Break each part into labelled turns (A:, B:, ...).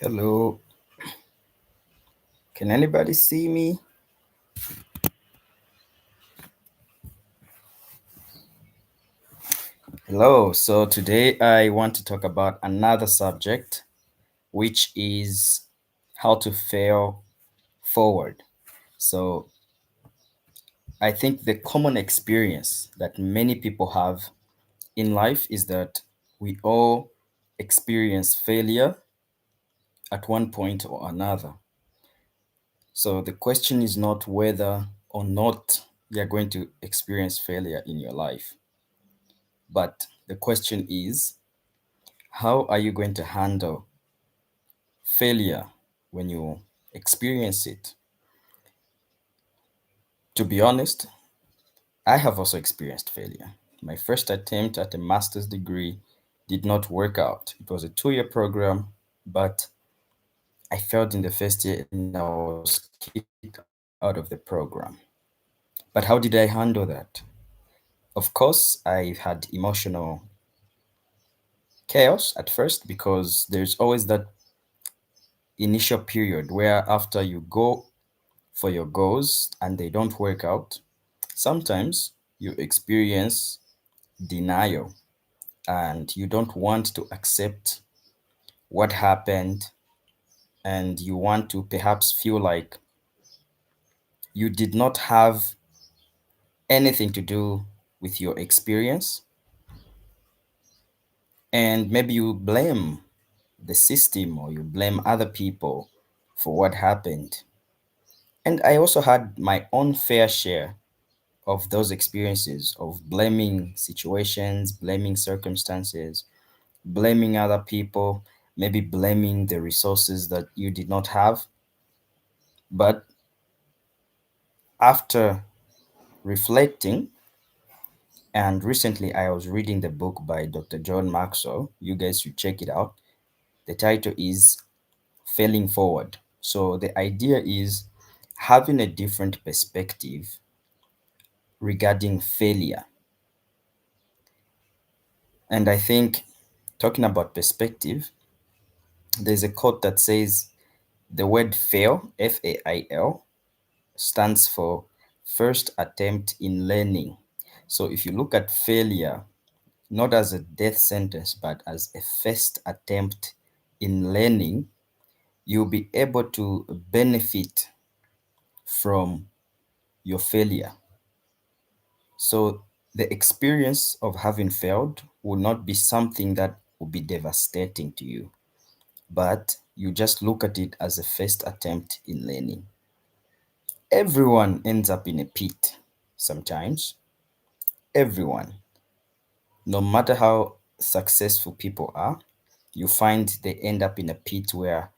A: Hello, can anybody see me? Hello, so today I want to talk about another subject, which is how to fail forward. So, I think the common experience that many people have in life is that we all experience failure at one point or another. So, the question is not whether or not you're going to experience failure in your life, but the question is, how are you going to handle failure when you experience it? To be honest, I have also experienced failure. My first attempt at a master's degree did not work out. It was a 2 year program, but I failed in the first year and I was kicked out of the program. But how did I handle that? Of course, I had emotional chaos at first because there's always that initial period where after you go for your goals and they don't work out, sometimes you experience denial and you don't want to accept what happened, and you want to perhaps feel like you did not have anything to do with your experience, and maybe you blame the system or you blame other people for what happened. And I also had my own fair share of those experiences of blaming situations, blaming circumstances, blaming other people, maybe blaming the resources that you did not have. But after reflecting, and recently I was reading the book by Dr. John Maxwell, you guys should check it out. The title is Failing Forward. So the idea is having a different perspective regarding failure. And I think, talking about perspective, there's a quote that says the word fail, FAIL, stands for first attempt in learning. So if you look at failure not as a death sentence, but as a first attempt in learning, you'll be able to benefit from your failure. So the experience of having failed will not be something that will be devastating to you, but you just look at it as a first attempt in learning. Everyone ends up in a pit sometimes. Everyone, no matter how successful people are, you find they end up in a pit where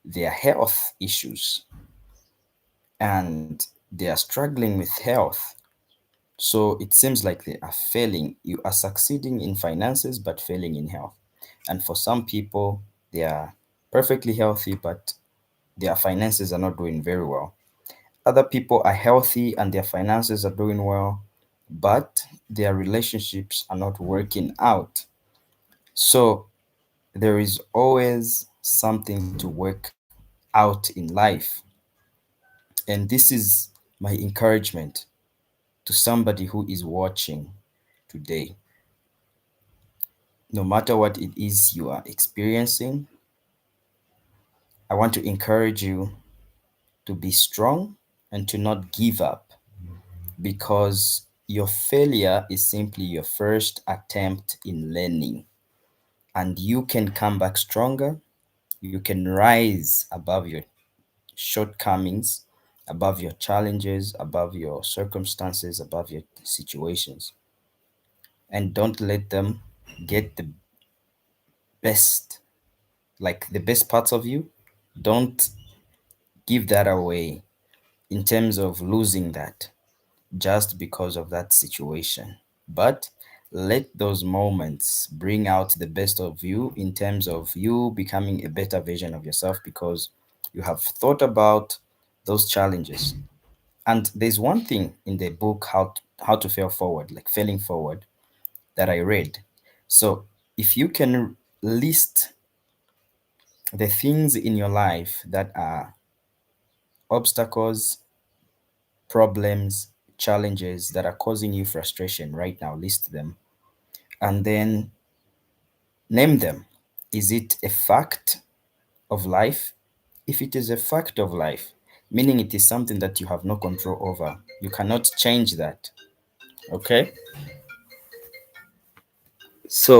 A: their health issues and they are struggling with health. So it seems like they are failing. You are succeeding in finances but failing in health. And for some people, they are perfectly healthy but their finances are not doing very well. Other people are healthy and their finances are doing well, but their relationships are not working out. So there is always something to work out in life. And this is my encouragement to somebody who is watching today. No matter what it is you are experiencing, I want to encourage you to be strong and to not give up, because your failure is simply your first attempt in learning, and you can come back stronger. You can rise above your shortcomings, above your challenges, above your circumstances, above your situations. And don't let them get the best, like the best parts of you. Don't give that away in terms of losing that just because of that situation. But let those moments bring out the best of you in terms of you becoming a better version of yourself, because you have thought about those challenges. And there's one thing in the book, how to fail forward, like failing forward, that I read. So if you can list The things in your life that are obstacles, problems, challenges that are causing you frustration right now, list them and then name them. Is it a fact of life? If it is a fact of life, meaning it is something that you have no control over, you cannot change that. Okay? So